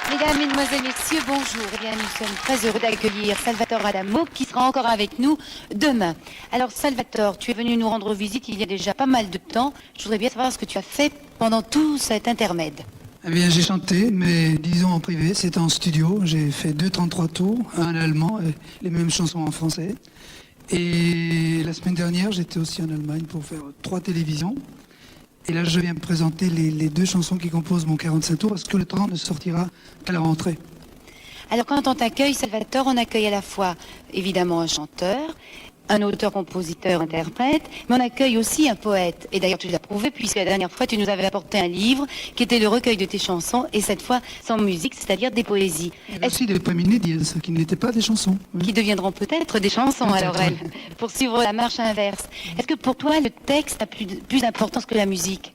Mesdames, Mesdemoiselles, Messieurs, bonjour. Eh bien, nous sommes très heureux d'accueillir Salvatore Adamo qui sera encore avec nous demain. Alors, Salvatore, tu es venu nous rendre visite il y a déjà pas mal de temps. Je voudrais bien savoir ce que tu as fait pendant tout cet intermède. Eh bien, j'ai chanté, mais disons en privé, c'était en studio. J'ai fait 2-33 tours, un en allemand et les mêmes chansons en français. Et la semaine dernière, j'étais aussi en Allemagne pour faire 3 télévisions. Et là, je viens me présenter les 2 chansons qui composent mon 45 tours, parce que le temps ne sortira qu'à la rentrée. Alors, quand on t'accueille, Salvatore, on accueille à la fois, évidemment, un chanteur, un auteur, compositeur, interprète, mais on accueille aussi un poète. Et d'ailleurs, tu l'as prouvé, puisque la dernière fois, tu nous avais apporté un livre qui était le recueil de tes chansons, et cette fois sans musique, c'est-à-dire des poésies. Et aussi des poèmes inédits, qui n'étaient pas des chansons. Oui. Qui deviendront peut-être des chansons, Peut-être, alors elles, pour suivre la marche inverse. Est-ce que pour toi, le texte a plus d'importance que la musique?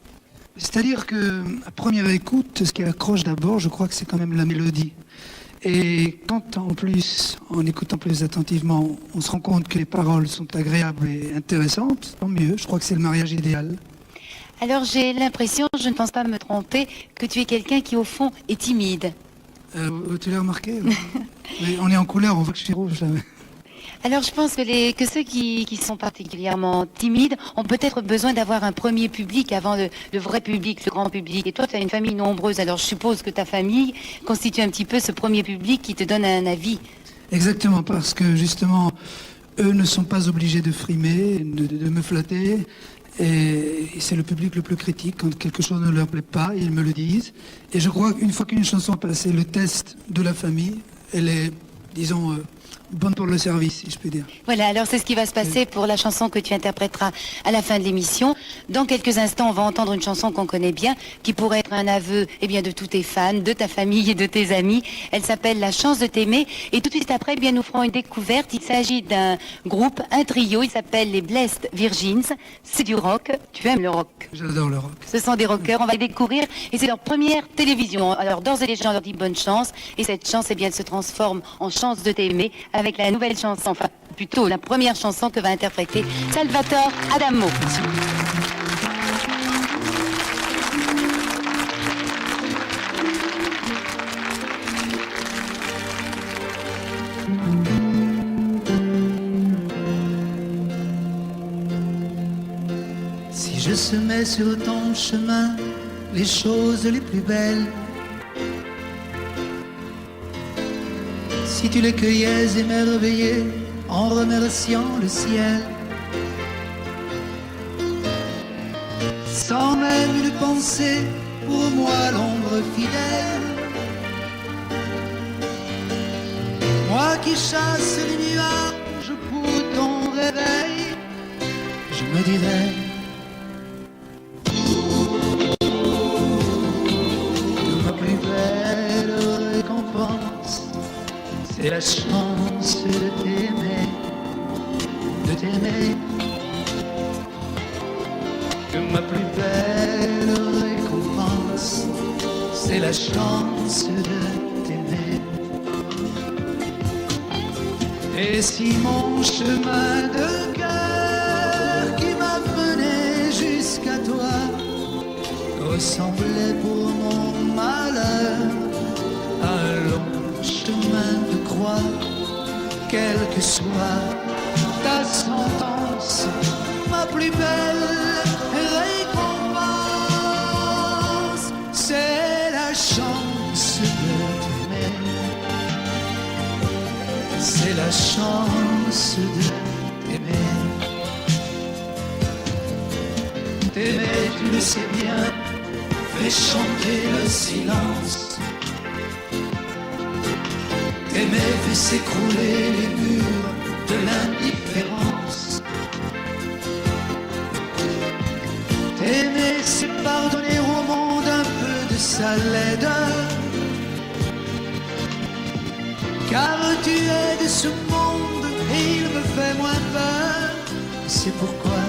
C'est-à-dire que, à première écoute, ce qui accroche d'abord, je crois que c'est quand même la mélodie. Et quand en plus, en écoutant plus attentivement, on se rend compte que les paroles sont agréables et intéressantes, tant mieux. Je crois que c'est le mariage idéal. Alors j'ai l'impression, je ne pense pas me tromper, que tu es quelqu'un qui au fond est timide. Tu l'as remarqué? Mais on est en couleur, on voit que je suis rouge. Là. Alors je pense que ceux qui sont particulièrement timides ont peut-être besoin d'avoir un premier public avant le vrai public, le grand public. Et toi, tu as une famille nombreuse, alors je suppose que ta famille constitue un petit peu ce premier public qui te donne un avis. Exactement, parce que justement, eux ne sont pas obligés de frimer, de me flatter. Et c'est le public le plus critique. Quand quelque chose ne leur plaît pas, ils me le disent. Et je crois qu'une fois qu'une chanson a passé le test de la famille, elle est, disons, bonne pour le service, si je peux dire. Voilà, alors c'est ce qui va se passer pour la chanson que tu interpréteras à la fin de l'émission. Dans quelques instants, on va entendre une chanson qu'on connaît bien, qui pourrait être un aveu de tous tes fans, de ta famille et de tes amis. Elle s'appelle La chance de t'aimer. Et tout de suite après, nous ferons une découverte. Il s'agit d'un groupe, un trio. Il s'appelle les Blessed Virgins. C'est du rock. Tu aimes le rock? J'adore le rock. Ce sont des rockers. On va les découvrir. Et c'est leur première télévision. Alors, d'ores et déjà, on leur dit bonne chance. Et cette chance, elle se transforme en chance de t'aimer avec la nouvelle chanson, enfin plutôt la première chanson que va interpréter Salvatore Adamo. Merci. Si je semais sur ton chemin les choses les plus belles, si tu les cueillais émerveillé en remerciant le ciel, sans même une pensée pour moi l'ombre fidèle, moi qui chasse les nuages pour ton réveil, je me dirais que ma plus belle récompense, c'est la chance de t'aimer, de t'aimer. Que ma plus belle récompense, c'est la chance de t'aimer. Et si mon chemin de cœur qui m'a mené jusqu'à toi ressemblait pour mon malheur à un long chemin de croix, quelle que soit ta sentence, ma plus belle récompense, c'est la chance de t'aimer, c'est la chance de t'aimer. T'aimer, tu le sais bien, fait chanter le silence. T'aimer fait s'écrouler les murs de l'indifférence. T'aimer, c'est pardonner au monde un peu de sa laideur. Car tu es de ce monde et il me fait moins peur. C'est pourquoi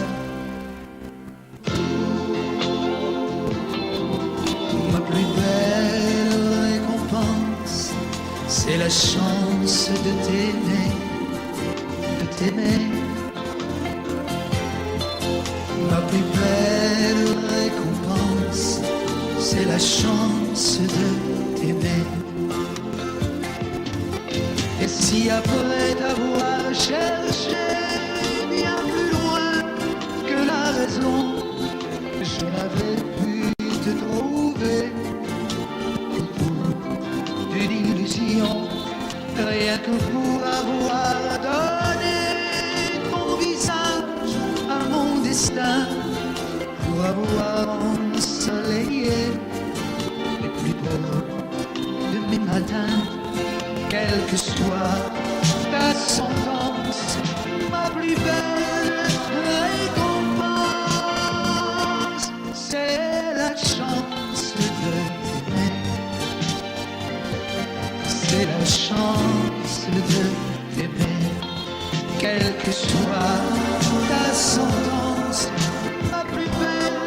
ma plus belle récompense, c'est la chance de t'aimer, de t'aimer. Ma plus belle récompense, c'est la chance de t'aimer. Si après t'avoir cherché bien plus loin que la raison, je n'avais pu te trouver pour une illusion, rien que pour avoir donné mon visage à mon destin, pour avoir ensoleillé les plus beaux de mes matins. Quelle que soit ta sentence, ma plus belle récompense, c'est la chance de t'aimer. C'est la chance de t'aimer. Quelle que soit ta sentence, ma plus belle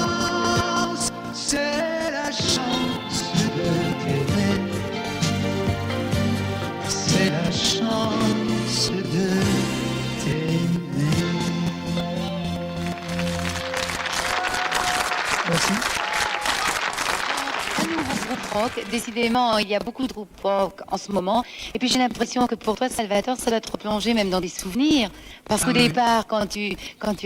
récompense, c'est la chance de t'aimer. C'est la chance de t'aimer. Merci. Un nouveau groupe rock. Décidément, il y a beaucoup de groupes rock en ce moment. Et puis j'ai l'impression que pour toi, Salvatore, ça doit te replonger même dans des souvenirs. Parce qu'au départ, quand tu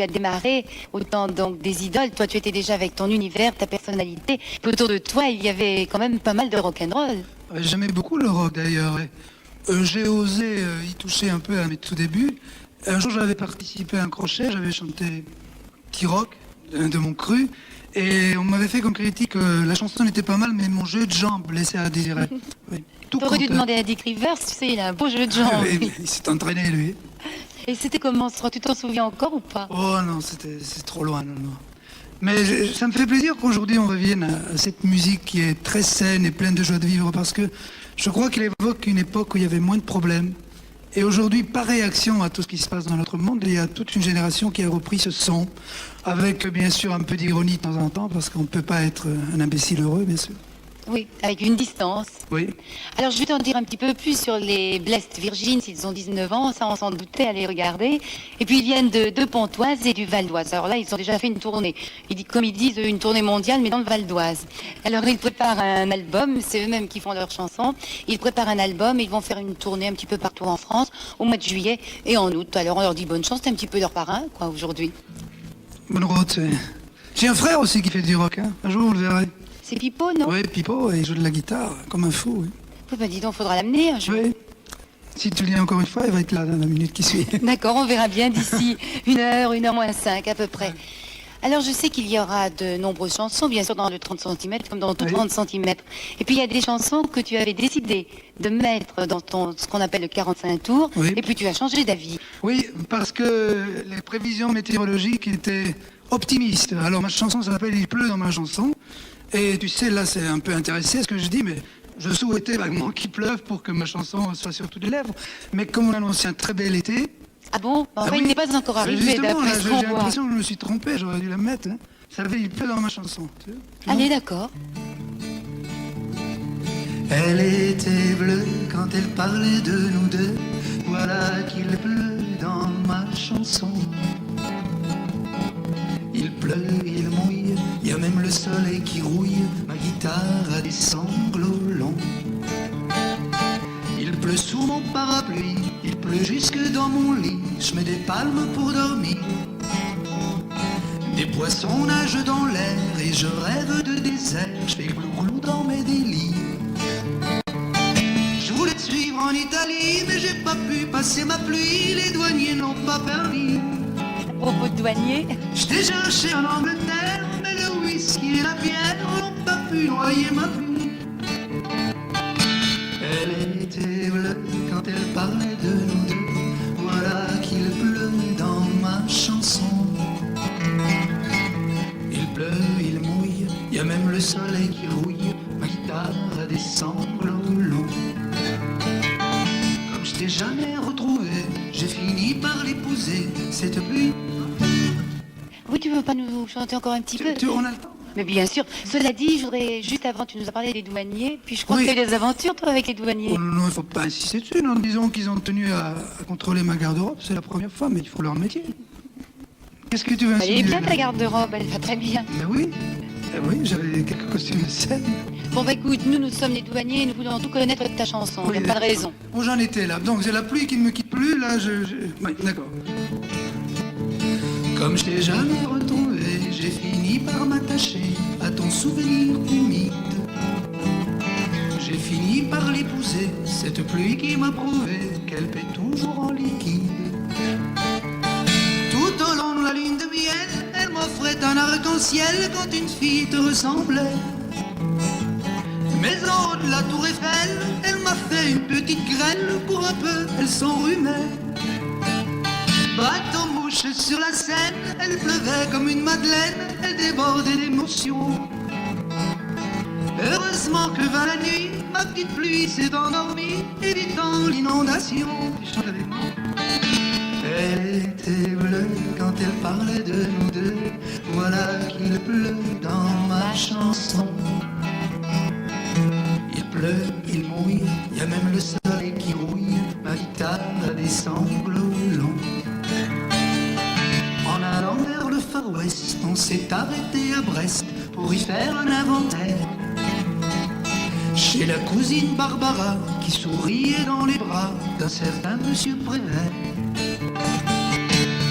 as démarré, autant donc des idoles, toi tu étais déjà avec ton univers, ta personnalité. Puis autour de toi, il y avait quand même pas mal de rock'n'roll. J'aimais beaucoup le rock d'ailleurs. J'ai osé y toucher un peu à mes tout débuts. Un jour, j'avais participé à un crochet, j'avais chanté petit rock de mon cru. Et on m'avait fait comme critique que la chanson n'était pas mal, mais mon jeu de jambes laissait à désirer. Oui. Tout T'aurais dû compte. demander à Dick Rivers, tu sais, il a un beau jeu de Ah, jambes. oui, il s'est entraîné, lui. Et c'était comment, tu t'en souviens encore ou pas? Oh non, c'est trop loin, non, non. Mais ça me fait plaisir qu'aujourd'hui on revienne à cette musique qui est très saine et pleine de joie de vivre, parce que je crois qu'il évoque une époque où il y avait moins de problèmes. Et aujourd'hui, par réaction à tout ce qui se passe dans notre monde, il y a toute une génération qui a repris ce son, avec bien sûr un peu d'ironie de temps en temps, parce qu'on ne peut pas être un imbécile heureux, bien sûr. Oui, avec une distance. Oui. Alors je vais t'en dire un petit peu plus sur les Blessed Virgins, ils ont 19 ans, ça on s'en doutait, allez regarder. Et puis ils viennent de Pontoise et du Val d'Oise. Alors là, ils ont déjà fait une tournée. Comme ils disent, une tournée mondiale, mais dans le Val d'Oise. Alors ils préparent un album, c'est eux-mêmes qui font leurs chansons. Ils préparent un album et ils vont faire une tournée un petit peu partout en France, au mois de juillet et en août. Alors on leur dit bonne chance, c'est un petit peu leur parrain, quoi, aujourd'hui. Bonne route. J'ai un frère aussi qui fait du rock, hein. Un jour, vous le verrez. C'est Pipo, non? Oui, Pipo, il joue de la guitare, comme un fou, oui. Oui, bah dis donc, faudra l'amener un jour. Oui. Si tu le dis encore une fois, il va être là dans la minute qui suit. D'accord, on verra bien d'ici 1 heure moins 5 à peu près. Alors je sais qu'il y aura de nombreuses chansons, bien sûr dans le 30 cm, comme dans tout Oui. 30 cm. Et puis il y a des chansons que tu avais décidé de mettre dans ce qu'on appelle le 45 tours, Oui. et puis tu as changé d'avis. Oui, parce que les prévisions météorologiques étaient optimistes. Alors ma chanson s'appelle Il pleut dans ma chanson. Et tu sais, là c'est un peu intéressé à ce que je dis, mais je souhaitais vaguement qu'il pleuve pour que ma chanson soit sur toutes les lèvres. Mais comme on annonçait un très bel été... Ah bon? Bah, enfin, oui. il n'est pas encore arrivé Justement, là, d'après ce j'ai qu'on voit. l'impression que je me suis trompé, j'aurais dû la mettre. Hein. Ça avait Il pleut dans ma chanson. Tu vois. Allez, d'accord. Elle était bleue quand elle parlait de nous deux. Voilà qu'il pleut dans ma chanson. Il pleut, il mouille, il y a même le soleil qui rouille. Ma guitare a des sanglots longs. Il pleut sous mon parapluie, il pleut jusque dans mon lit. Je mets des palmes pour dormir. Des poissons nagent dans l'air et je rêve de désert. Je fais glou-glou dans mes délires. Je voulais te suivre en Italie, mais j'ai pas pu passer ma pluie. Les douaniers n'ont pas permis. À propos de douanier, Je t'ai cherché en Angleterre, mais le whisky et la bière n'ont pas pu noyer ma pluie. Elle était bleue quand elle parlait de nous deux. Voilà qu'il pleut dans ma chanson. Il pleut, il mouille, il y a même le soleil qui rouille. Ma guitare a des sanglots longs. Comme je t'ai jamais retrouvé, j'ai fini par l'épouser. Cette pluie. oui, tu veux pas nous chanter encore un petit peu? On a le temps. Mais bien sûr. Cela dit, je voudrais, juste avant, tu nous as parlé des douaniers, puis je crois Oui. que tu as eu des aventures, toi, avec les douaniers. Oh non, il ne faut pas insister dessus. Non. Disons qu'ils ont tenu à contrôler ma garde-robe. C'est la première fois, mais il faut leur métier. Qu'est-ce que tu veux Elle est insinuer bien là ta garde-robe, elle va très bien. Ben oui. Oui, j'avais quelques costumes de scène. Bon, bah écoute, nous sommes les douaniers et nous voulons tout connaître de ta chanson. Il n'y a pas de raison. Bon, j'en étais là. Donc, c'est la pluie qui ne me quitte plus. Là, Oui, d'accord. Comme je t'ai jamais retrouvé, j'ai fini par m'attacher à ton souvenir humide. J'ai fini par l'épouser, cette pluie qui m'a prouvé qu'elle paie toujours en liquide. Tout au long de la lune de miel, elle m'offrait un arc-en-ciel quand une fille te ressemblait. Mais en haut de la tour Eiffel, elle m'a fait une petite grêle, pour un peu elle s'enrhumait. Bateau-mouche sur la Seine, elle pleuvait comme une madeleine, elle débordait d'émotion. Heureusement que vint la nuit, ma petite pluie s'est endormie, évitant l'inondation. Chante avec moi. Elle était bleue quand elle parlait de nous deux, voilà qu'il pleut dans ma chanson. Il pleut, il mouille, il y a même le soleil qui rouille, ma guitare a des sanglots longs. En allant vers le Far West, on s'est arrêté à Brest pour y faire un inventaire. Chez la cousine Barbara qui souriait dans les bras d'un certain monsieur Prévert.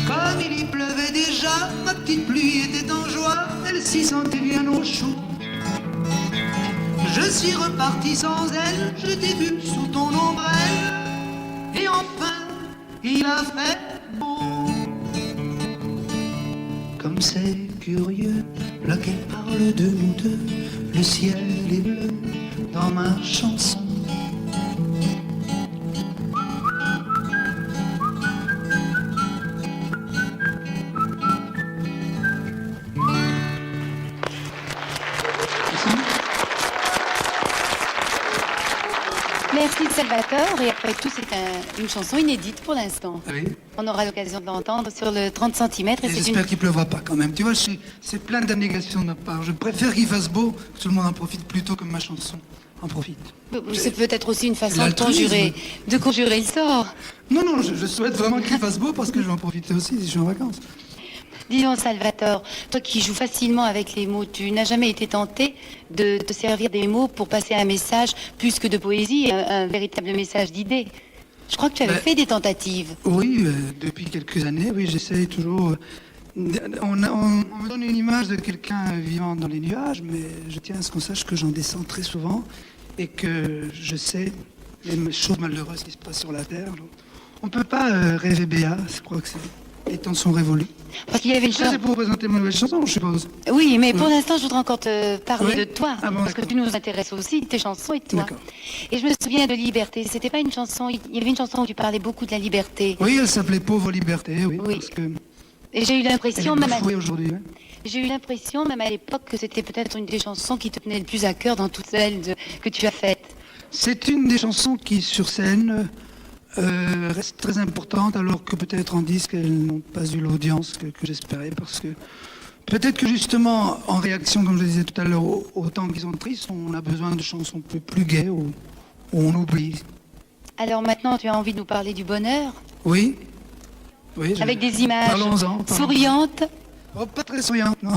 Comme il y pleuvait déjà, ma petite pluie était en joie, elle s'y sentait bien au chaud. Je suis reparti sans elle, je t'ai vu sous ton ombrelle, et enfin, il a fait beau. Comme c'est curieux, là qu'elle parle de nous deux, le ciel est bleu dans ma chanson. Merci Salvatore, et après tout, c'est une chanson inédite pour l'instant. Oui. On aura l'occasion de l'entendre sur le 30 cm. Et j'espère qu'il pleuvra pas quand même. Tu vois, c'est plein d'abnégation de ma part. Je préfère qu'il fasse beau, que tout le monde en profite plutôt que ma chanson en profite. C'est peut-être aussi une façon de L'altruisme. conjurer le sort. Non, non, je souhaite vraiment qu'il fasse beau parce que je vais en profiter aussi si je suis en vacances. Dis donc Salvatore, toi qui joues facilement avec les mots, tu n'as jamais été tenté de te servir des mots pour passer un message plus que de poésie, un véritable message d'idée? Je crois que tu avais fait des tentatives. Oui, depuis quelques années, oui, j'essaye toujours. On me donne une image de quelqu'un vivant dans les nuages, mais je tiens à ce qu'on sache que j'en descends très souvent et que je sais les choses malheureuses qui se passent sur la Terre. On ne peut pas rêver béat, je crois que les temps sont révolus. Parce qu'il y avait une Ça, chanson. c'est pour présenter ma nouvelle chanson, je suppose. Oui, mais pour l'instant, je voudrais encore te parler Oui. de toi, Ah bon, parce que d'accord. tu nous intéresses aussi, tes chansons et toi. D'accord. Et je me souviens de Liberté. C'était pas une chanson. Il y avait une chanson où tu parlais beaucoup de la liberté. Oui, elle s'appelait Pauvre Liberté, oui, Oui. parce que Et j'ai eu elle est l'impression, même bafouée aujourd'hui. Hein. j'ai eu l'impression, même à l'époque, que c'était peut-être une des chansons qui te tenait le plus à cœur dans toutes celles que tu as faites. C'est une des chansons qui, sur scène, reste très importante, alors que peut-être en disque, elles n'ont pas eu l'audience que j'espérais, parce que peut-être que justement, en réaction, comme je le disais tout à l'heure, au temps qu'ils sont tristes, on a besoin de chansons un peu plus gaies, où on oublie. Alors maintenant, tu as envie de nous parler du bonheur, Oui. Oui. avec des images Parlons-en. souriantes. Oh, pas très souriante, non.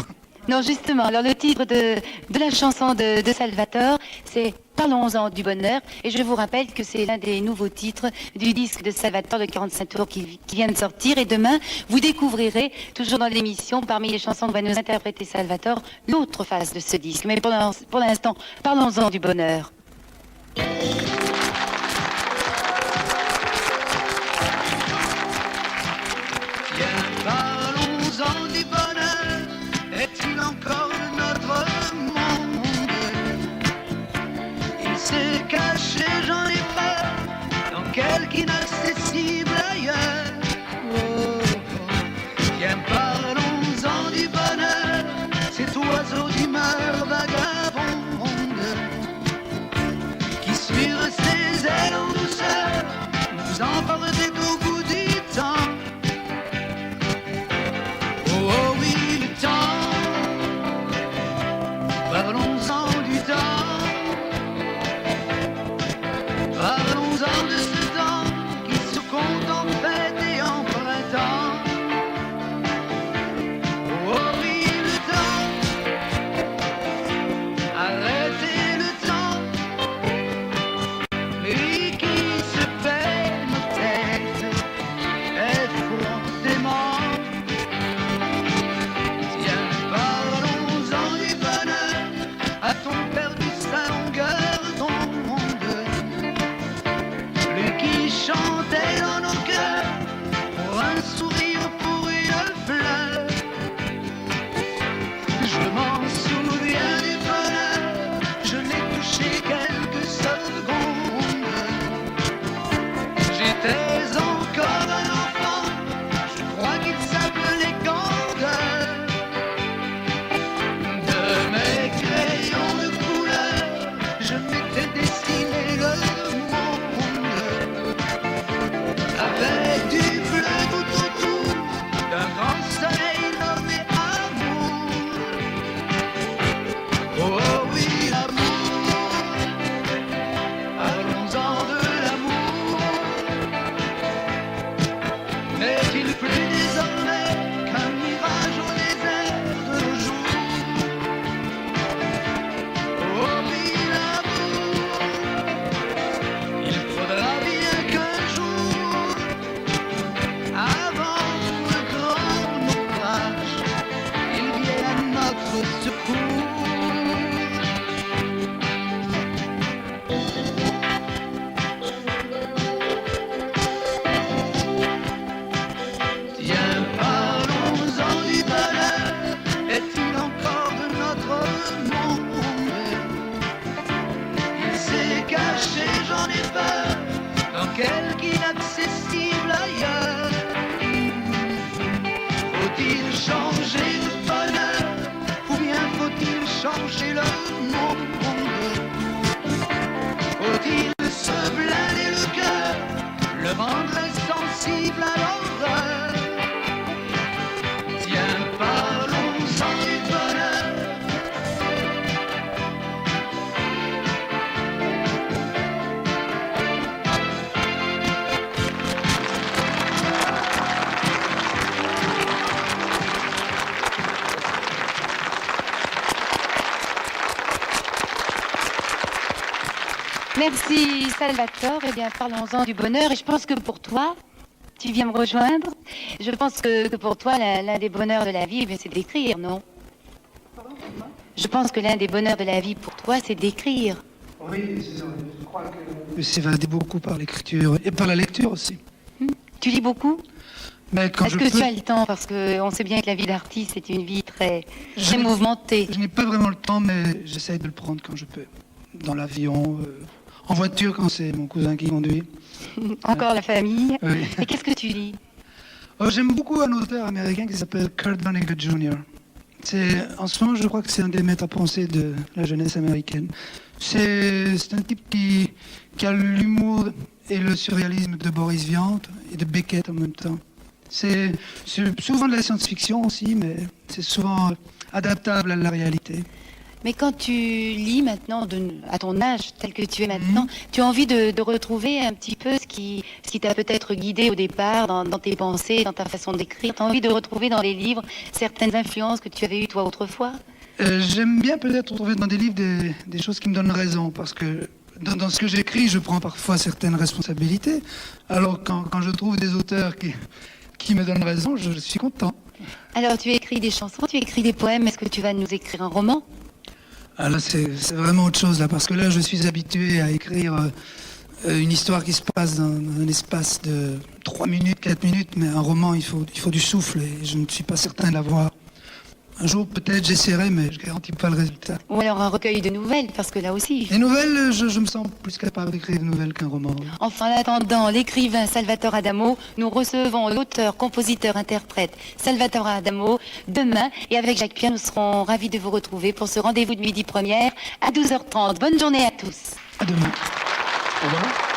Non, justement, alors le titre de la chanson de Salvatore, c'est Parlons-en du bonheur. Et je vous rappelle que c'est l'un des nouveaux titres du disque de Salvatore de 45 tours qui vient de sortir. Et demain, vous découvrirez, toujours dans l'émission, parmi les chansons que va nous interpréter Salvatore, l'autre face de ce disque. Mais pour l'instant, parlons-en du bonheur. Viens, parlons-en du bonheur. Est-il encore notre monde? Il s'est caché, j'en ai peur, dans quelque inaccessible ailleurs. Oh, oh. Viens, parlons-en du bonheur. Cet oiseau d'humeur vagabonde qui suit quelque inaccessible ailleurs. Faut-il changer le bonheur ou bien faut-il changer le monde? Faut-il se blinder le cœur, le rendre insensible à l'horreur? Tiens, parlons-en du bonheur. Merci Salvatore. Eh bien, parlons-en du bonheur. Et je pense que pour toi, tu viens me rejoindre. Je pense que pour toi, l'un des bonheurs de la vie, eh bien, c'est d'écrire, non? Je pense que l'un des bonheurs de la vie pour toi, c'est d'écrire. Oui, c'est ça. Je crois que je s'évader beaucoup par l'écriture et par la lecture aussi. Tu lis beaucoup? Mais quand Est-ce je que peux, tu as le temps? Parce qu'on sait bien que la vie d'artiste est une vie très mouvementée. je n'ai pas vraiment le temps, mais j'essaye de le prendre quand je peux. Dans l'avion, en voiture quand c'est mon cousin qui conduit. Encore la famille. Oui. Et qu'est-ce que tu lis? Oh, j'aime beaucoup un auteur américain qui s'appelle Kurt Vonnegut Jr. En ce moment, je crois que c'est un des maîtres à penser de la jeunesse américaine. C'est un type qui a l'humour et le surréalisme de Boris Vian et de Beckett en même temps. C'est souvent de la science-fiction aussi, mais c'est souvent adaptable à la réalité. Mais quand tu lis maintenant, à ton âge, tel que tu es maintenant, tu as envie de retrouver un petit peu ce qui t'a peut-être guidé au départ dans tes pensées, dans ta façon d'écrire. Tu as envie de retrouver dans les livres certaines influences que tu avais eues toi autrefois? J'aime bien peut-être trouver dans des livres des choses qui me donnent raison, parce que dans ce que j'écris, je prends parfois certaines responsabilités. Alors quand je trouve des auteurs qui me donnent raison, je suis content. Alors tu écris des chansons, tu écris des poèmes, est-ce que tu vas nous écrire un roman? Ah là, c'est vraiment autre chose, là, parce que là, je suis habitué à écrire une histoire qui se passe dans un espace de 3 minutes, 4 minutes, mais un roman, il faut du souffle, et je ne suis pas certain de l'avoir. Un jour, peut-être, j'essaierai, mais je ne garantis pas le résultat. Ou alors un recueil de nouvelles, parce que là aussi... Les nouvelles, je me sens plus capable d'écrire des nouvelles qu'un roman. Enfin, en attendant l'écrivain Salvatore Adamo, nous recevons l'auteur, compositeur, interprète Salvatore Adamo demain. Et avec Jacques Pierre, nous serons ravis de vous retrouver pour ce rendez-vous de midi première à 12h30. Bonne journée à tous. À demain. Au revoir.